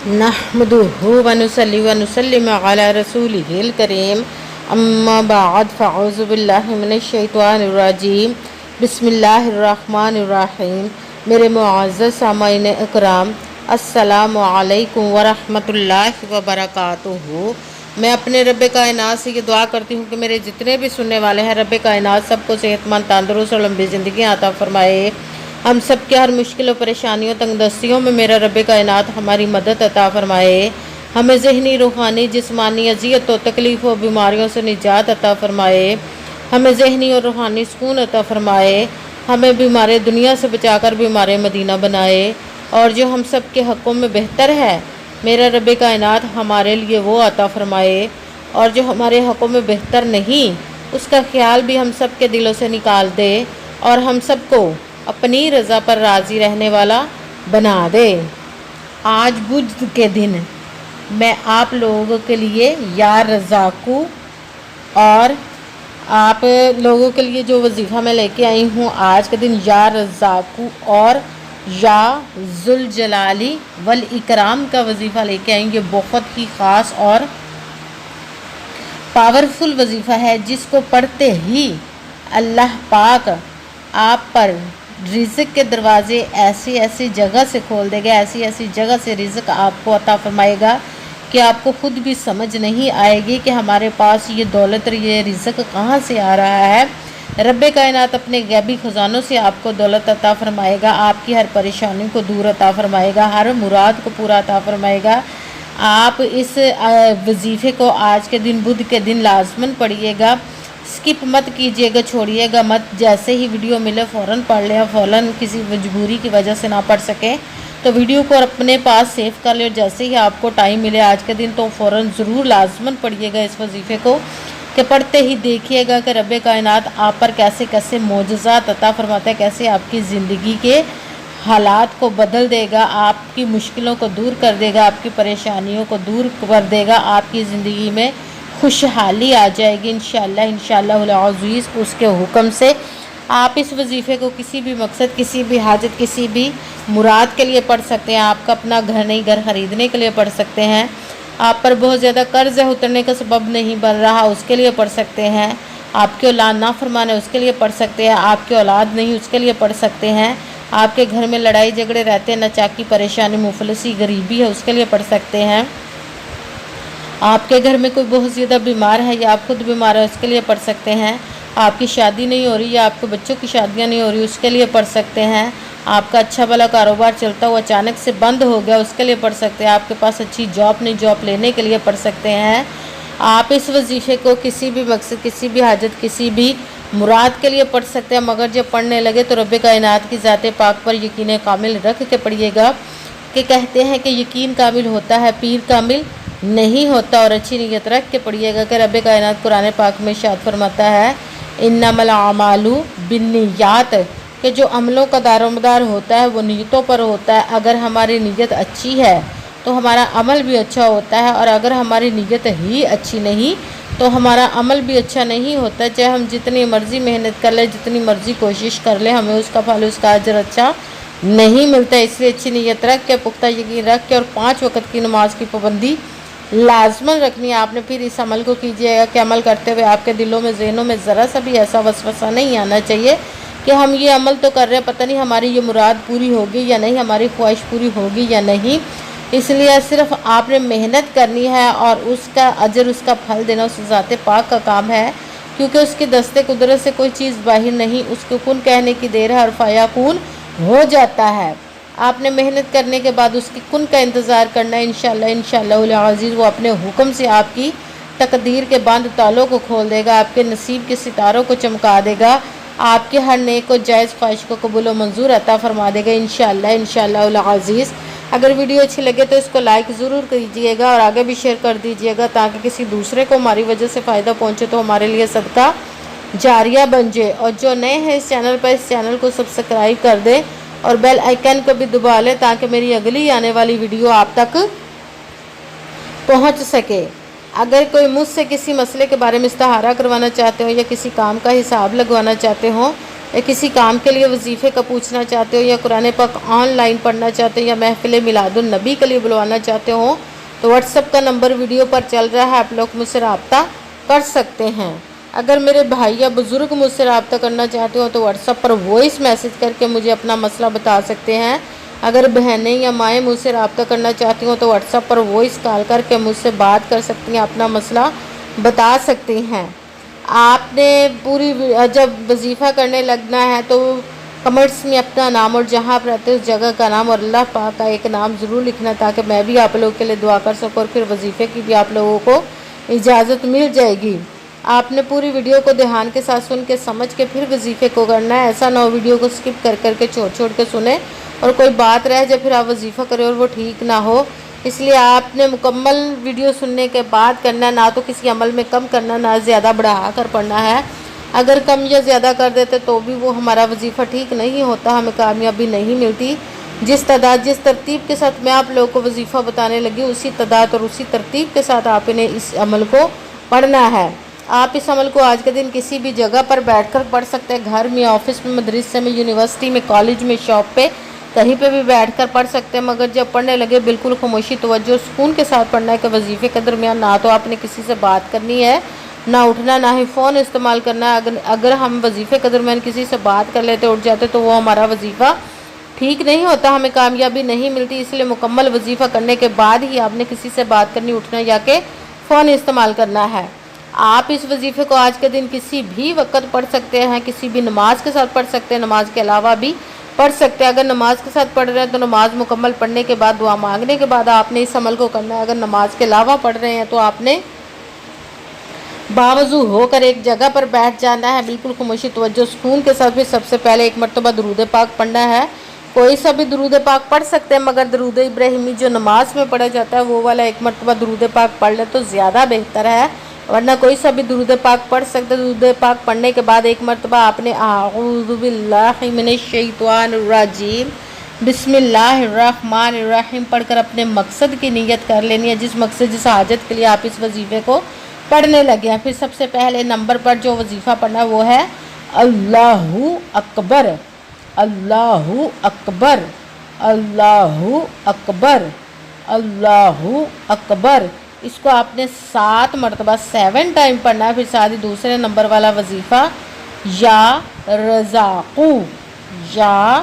नहमदुहु व नुसल्ली व नुसल्लिमु अला रसूलिहिल करीम अम्मा बाद फ़अऊज़ु बिल्लाहि मिनश शैतानिर रजीम बिस्मिल्लाहिर रहमानिर रहीम। मेरे मुअज़्ज़ज़ सामाईन इकराम, अस्सलामु अलैकुम व रहमतुल्लाहि व बरकातुहू। मैं अपने रब कायनात से ये दुआ करती हूँ कि मेरे जितने भी सुनने वाले हैं, रब कायनात सबको सेहतमंद, तंदुरुस्त और लंबी ज़िंदगी अता फरमाए। हम सब के हर मुश्किल और परेशानियों, तंगदस्तियों में मेरा रब कायनात हमारी मदद अता फरमाए। हमें ज़हनी, रूहानी, जिस्मानी अज़ियत और तकलीफ़ और बीमारियों से निजात अता फरमाए। हमें ज़हनी और रूहानी सुकून अता फरमाए। हमें बीमार दुनिया से बचाकर बीमार मदीना बनाए। और जो हम सब के हक़ों में बेहतर है, मेरा रब कायनात हमारे लिए वो अता फरमाए। और जो हमारे हक़ों में बेहतर नहीं, उसका ख्याल भी हम सब के दिलों से निकाल दे और हम सबको अपनी रज़ा पर राज़ी रहने वाला बना दे। आज बुध के दिन मैं आप लोगों के लिए या रज़ाकू और आप लोगों के लिए जो वजीफ़ा मैं लेके आई हूँ आज के दिन, या रज़ाकू और या ज़ुल जलाली वल इकराम का वजीफ़ा लेके आई हूँ। ये बहुत ही ख़ास और पावरफुल वजीफ़ा है, जिसको पढ़ते ही अल्लाह पाक आप पर रिज़्क़ के दरवाज़े ऐसी ऐसी जगह से खोल देगा, ऐसी ऐसी जगह से रिज़्क़ आपको अता फरमाएगा कि आपको ख़ुद भी समझ नहीं आएगी कि हमारे पास ये दौलत, ये रिज़्क़ कहाँ से आ रहा है। रब कायनात अपने गैबी ख़जानों से आपको दौलत अता फरमाएगा, आपकी हर परेशानी को दूर अता फरमाएगा, हर मुराद को पूरा अता फरमाएगा। आप इस वजीफ़े को आज के दिन, बुध के दिन लाजमन पढ़िएगा, स्किप मत कीजिएगा, छोड़िएगा मत। जैसे ही वीडियो मिले फ़ौरन पढ़ लें, फ़ौरन किसी मजबूरी की वजह से ना पढ़ सकें तो वीडियो को अपने पास सेव कर ले। और जैसे ही आपको टाइम मिले आज के दिन, तो फ़ौरन ज़रूर लाजमन पढ़िएगा इस वजीफ़े को, कि पढ़ते ही देखिएगा कि रब कायनात आप पर कैसे कैसे मोजज़ात अता फरमाता है, कैसे आपकी ज़िंदगी के हालात को बदल देगा, आपकी मुश्किलों को दूर कर देगा, आपकी परेशानियों को दूर कर देगा, आपकी ज़िंदगी में खुशहाली आ जाएगी इंशाअल्लाह, इंशाअल्लाहुल अज़ीज़। उसके हुक्म से आप इस वजीफ़े को किसी भी मकसद, किसी भी हाजत, किसी भी मुराद के लिए पढ़ सकते हैं। आपका अपना घर नहीं, घर ख़रीदने के लिए पढ़ सकते हैं। आप पर बहुत ज़्यादा कर्ज है, उतरने का सबब नहीं बन रहा, उसके लिए पढ़ सकते हैं। आपके औलाद ना फरमाने, उसके लिए पढ़ सकते हैं। आपके औलाद नहीं, उसके लिए पढ़ सकते हैं। आपके घर में लड़ाई झगड़े रहते हैं, नाचाकी, परेशानी, मुफलसी, गरीबी है, उसके लिए पढ़ सकते हैं। आपके घर में कोई बहुत ज़्यादा बीमार है या आप खुद बीमार है, उसके लिए पढ़ सकते हैं। आपकी शादी नहीं हो रही या आपके बच्चों की शादियां नहीं हो रही, उसके लिए पढ़ सकते हैं। आपका अच्छा भला कारोबार चलता हुआ अचानक से बंद हो गया, उसके लिए पढ़ सकते हैं। आपके पास अच्छी जॉब नहीं, जॉब लेने के लिए पढ़ सकते हैं। आप इस वजीफ़े को किसी भी मकसद, किसी भी हाजत, किसी भी मुराद के लिए पढ़ सकते हैं। मगर जब पढ़ने लगे तो रब कायनात की ज़ात पाक पर यकीन कामिल रख के पढ़िएगा, कि कहते हैं कि यकीन कामिल होता है, पीर कामिल नहीं होता। और अच्छी नीयत रख के पढ़िएगा कि रब कायनात कुरान पाक में इरशाद फरमाता है, इन्नमल आमालू बिन्नियात, कि जो अमलों का दारोमदार होता है वो नीयतों पर होता है। अगर हमारी नीयत अच्छी है तो हमारा अमल भी अच्छा होता है, और अगर हमारी नीयत ही अच्छी नहीं तो हमारा अमल भी अच्छा नहीं होता। चाहे हम जितनी मर्ज़ी मेहनत कर लें, जितनी मर्ज़ी कोशिश कर लें, हमें उसका फल, उसका अजर अच्छा नहीं मिलता। इसलिए अच्छी नीयत रख के, पुख्ता यकीन रख के, और 5 वक़्त की नमाज की पाबंदी लाजमन रखनी है आपने। फिर इस अमल को कीजिएगा कि अमल करते हुए आपके दिलों में, ज़हनों में ज़रा सा भी ऐसा वसवसा नहीं आना चाहिए कि हम ये अमल तो कर रहे हैं, पता नहीं हमारी ये मुराद पूरी होगी या नहीं, हमारी ख्वाहिश पूरी होगी या नहीं। इसलिए सिर्फ आपने मेहनत करनी है और उसका अजर, उसका फल देना उस ज़ात पाक का काम है, क्योंकि उसकी दस्ते कुदरत से कोई चीज़ बाहर नहीं। उसको कुन कहने की देर है और फयाकून हो जाता है। आपने मेहनत करने के बाद उसकी कुन का इंतज़ार करना है। इंशाअल्लाह, इंशाअल्लाहुल अज़ीज़ वो अपने हुक्म से आपकी तकदीर के बंद तालों को खोल देगा, आपके नसीब के सितारों को चमका देगा, आपके हर नेक को, जायज़ ख्वाहिश को कबूल व मंजूर अता फरमा देगा इंशाअल्लाह, इंशाअल्लाहुल अज़ीज़। अगर वीडियो अच्छी लगे तो इसको लाइक ज़रूर कीजिएगा और आगे भी शेयर कर दीजिएगा, ताकि किसी दूसरे को हमारी वजह से फ़ायदा पहुँचे तो हमारे लिए सदका जारिया बन जाए। और जो नए हैं इस चैनल पर, इस चैनल को सब्सक्राइब कर दें और बेल आइकन को भी दबा लें, ताकि मेरी अगली आने वाली वीडियो आप तक पहुंच सके। अगर कोई मुझसे किसी मसले के बारे में इस्तिहारा करवाना चाहते हो या किसी काम का हिसाब लगवाना चाहते हो یا کسی کام کے لیے وظیفے کا پوچھنا چاہتے ہو، یا قرآن پاک آن لائن پڑھنا چاہتے ہو، یا محفل میلاد النبی کے لیے بلوانا چاہتے ہو، تو واٹس ایپ کا نمبر ویڈیو پر چل رہا ہے، آپ لوگ مجھ سے رابطہ کر سکتے ہیں۔ اگر میرے بھائی یا بزرگ مجھ سے رابطہ کرنا چاہتے ہو تو واٹس ایپ پر وائس میسج کر کے مجھے اپنا مسئلہ بتا سکتے ہیں۔ اگر بہنیں یا مائیں مجھ سے رابطہ کرنا چاہتی ہوں تو واٹس ایپ پر وائس کال کر کے مجھ سے بات کر سکتی ہیں، اپنا مسئلہ بتا سکتی ہیں۔ آپ نے جب وظیفہ کرنے لگنا ہے تو کمنٹس میں اپنا نام اور جہاں آپ رہتے اس جگہ کا نام اور اللہ پاک کا ایک نام ضرور لکھنا، تاکہ میں بھی آپ لوگوں کے لیے دعا کر سکوں، اور پھر وظیفے کی بھی آپ لوگوں کو اجازت مل جائے گی۔ آپ نے پوری ویڈیو کو دھیان کے ساتھ سن کے سمجھ کے پھر وظیفے کو کرنا ہے، ایسا نہ ہو ویڈیو کو سکپ کر کے چھوڑ کے سنیں اور کوئی بات رہ جائے پھر آپ وظیفہ کریں اور وہ ٹھیک نہ ہو۔ اس لیے آپ نے مکمل ویڈیو سننے کے بعد کرنا ہے، نہ تو کسی عمل میں کم کرنا، نہ زیادہ بڑھا کر پڑھنا ہے۔ اگر کم یا زیادہ کر دیتے تو بھی وہ ہمارا وظیفہ ٹھیک نہیں ہوتا، ہمیں کامیابی نہیں ملتی۔ جس ترتیب کے ساتھ میں آپ لوگوں کو وظیفہ بتانے لگی، اسی تعداد اور اسی ترتیب کے ساتھ آپ نے اس عمل کو پڑھنا ہے۔ آپ اس عمل کو آج کے دن کسی بھی جگہ پر بیٹھ کر پڑھ سکتے ہیں، گھر میں، آفس میں، مدرسے میں، یونیورسٹی میں، کالج میں، شاپ پہ، کہیں پہ بھی بیٹھ کر پڑھ سکتے ہیں، مگر جب پڑھنے لگے بالکل خاموشی، توجہ، سکون کے ساتھ پڑھنا ہے کہ وظیفے کے درمیان نہ تو آپ نے کسی سے بات کرنی ہے، نہ اٹھنا، نہ ہی فون استعمال کرنا ہے۔ اگر ہم وظیفے کے درمیان کسی سے بات کر لیتے، اٹھ جاتے، تو وہ ہمارا وظیفہ ٹھیک نہیں ہوتا، ہمیں کامیابی نہیں ملتی۔ اس لیے مکمل وظیفہ کرنے کے بعد ہی آپ نے کسی سے بات کرنی، اٹھنا یا کہ فون استعمال کرنا ہے۔ آپ اس وظیفے کو آج کے دن کسی بھی وقت پڑھ سکتے ہیں، کسی بھی نماز کے ساتھ پڑھ سکتے ہیں، نماز کے علاوہ بھی پڑھ سکتے ہیں۔ اگر نماز کے ساتھ پڑھ رہے ہیں تو نماز مکمل پڑھنے کے بعد، دعا مانگنے کے بعد آپ نے اس عمل کو کرنا ہے۔ اگر نماز کے علاوہ پڑھ رہے ہیں تو آپ نے باوضو ہو کر ایک جگہ پر بیٹھ جانا ہے، بالکل خاموشی، توجہ، سکون کے ساتھ۔ پھر سب سے پہلے ایک مرتبہ درود پاک پڑھنا ہے۔ کوئی سا بھی درود پاک پڑھ سکتے ہیں، مگر درود ابراہیمی جو نماز میں پڑھا جاتا ہے وہ والا ایک مرتبہ درود پاک پڑھ لے تو زیادہ بہتر ہے، ورنہ کوئی سا بھی درود پاک پڑھ سکتے۔ درود پاک پڑھنے کے بعد ایک مرتبہ آپ نے اعوذ باللہ من الشیطان الرجیم بسم اللہ الرحمن الرحیم پڑھ کر اپنے مقصد کی نیت کر لینی ہے، جس مقصد، جس حاجت کے لیے آپ اس وظیفے کو پڑھنے لگے ہیں۔ پھر سب سے پہلے نمبر پر جو وظیفہ پڑھنا ہے وہ ہے اللہ اکبر، اللہ اکبر، اللہ اکبر، اللہ اکبر۔ اس کو آپ نے 7 مرتبہ 7 ٹائم پڑھنا ہے۔ پھر ساتھ ہی دوسرے نمبر والا وظیفہ یا رزاقو، یا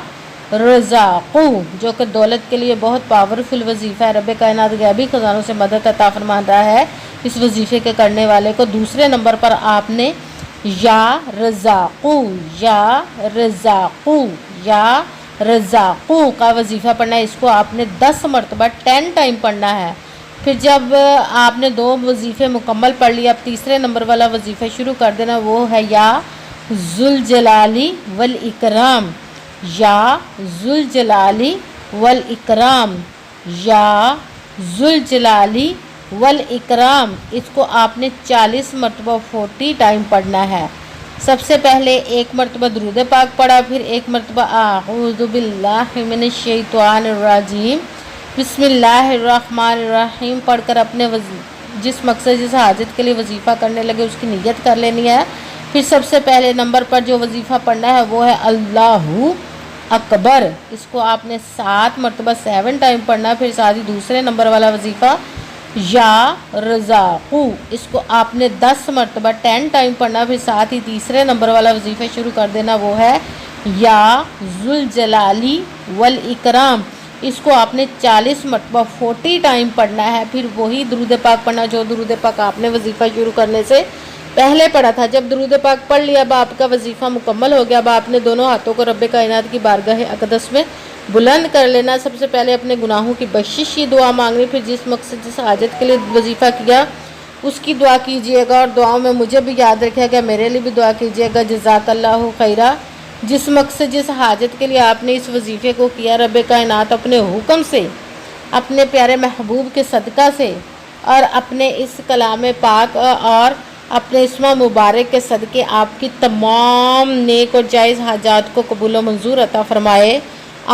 رزاقو، جو کہ دولت کے لیے بہت پاورفل وظیفہ ہے۔ رب کائنات غیبی خزانوں سے مدد عطا فرما رہا ہے اس وظیفے کے کرنے والے کو۔ دوسرے نمبر پر آپ نے یا رزاقو، یا رزاقو، یا رزاقو کا وظیفہ پڑھنا ہے۔ اس کو آپ نے 10 مرتبہ 10 ٹائم پڑھنا ہے۔ پھر جب آپ نے 2 وظیفے مکمل پڑھ لیا، اب تیسرے نمبر والا وظیفہ شروع کر دینا، وہ ہے یا ذوالجلالی والاکرام، یا ذوالجلالی والاکرام، یا ذوالجلالی والاکرام۔ اس کو آپ نے 40 مرتبہ 40 ٹائم پڑھنا ہے۔ سب سے پہلے ایک مرتبہ درود پاک پڑھا، پھر ایک مرتبہ اعوذ باللہ من الشیطان الرجیم بسم اللہ الرحمن الرحیم پڑھ کر اپنے جس مقصد، جس حاجت کے لیے وظیفہ کرنے لگے اس کی نیت کر لینی ہے۔ پھر سب سے پہلے نمبر پر جو وظیفہ پڑھنا ہے وہ ہے اللہ اکبر۔ اس کو آپ نے 7 مرتبہ 7 ٹائم پڑھنا ہے۔ پھر ساتھ ہی دوسرے نمبر والا وظیفہ یا رزاقو، اس کو آپ نے 10 مرتبہ 10 ٹائم پڑھنا ہے۔ پھر ساتھ ہی تیسرے نمبر والا وظیفہ شروع کر دینا، وہ ہے یا ذوالجلالی والاکرام۔ اس کو آپ نے 40 مرتبہ 40 ٹائم پڑھنا ہے۔ پھر وہی درود پاک پڑھنا جو درود پاک آپ نے وظیفہ شروع کرنے سے پہلے پڑھا تھا۔ جب درود پاک پڑھ لیا، اب آپ کا وظیفہ مکمل ہو گیا، اب آپ نے دونوں ہاتھوں کو رب کائنات کی بارگاہ اقدس میں بلند کر لینا۔ سب سے پہلے اپنے گناہوں کی بخشش کی دعا مانگنی، پھر جس مقصد، جس حاجت کے لیے وظیفہ کیا اس کی دعا کیجئے گا، اور دعاؤں میں مجھے بھی یاد رکھے گا، میرے لیے بھی دعا کیجئے گا۔ جزاک اللہ خیرہ۔ جس مقصد، جس حاجت کے لیے آپ نے اس وظیفے کو کیا، رب کائنات اپنے حکم سے، اپنے پیارے محبوب کے صدقہ سے، اور اپنے اس کلام پاک اور اپنے اسم مبارک کے صدقے آپ کی تمام نیک اور جائز حاجات کو قبول و منظور عطا فرمائے،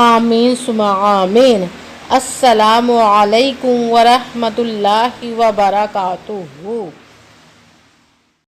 آمین ثم آمین۔ السلام علیکم ورحمۃ اللہ وبرکاتہ۔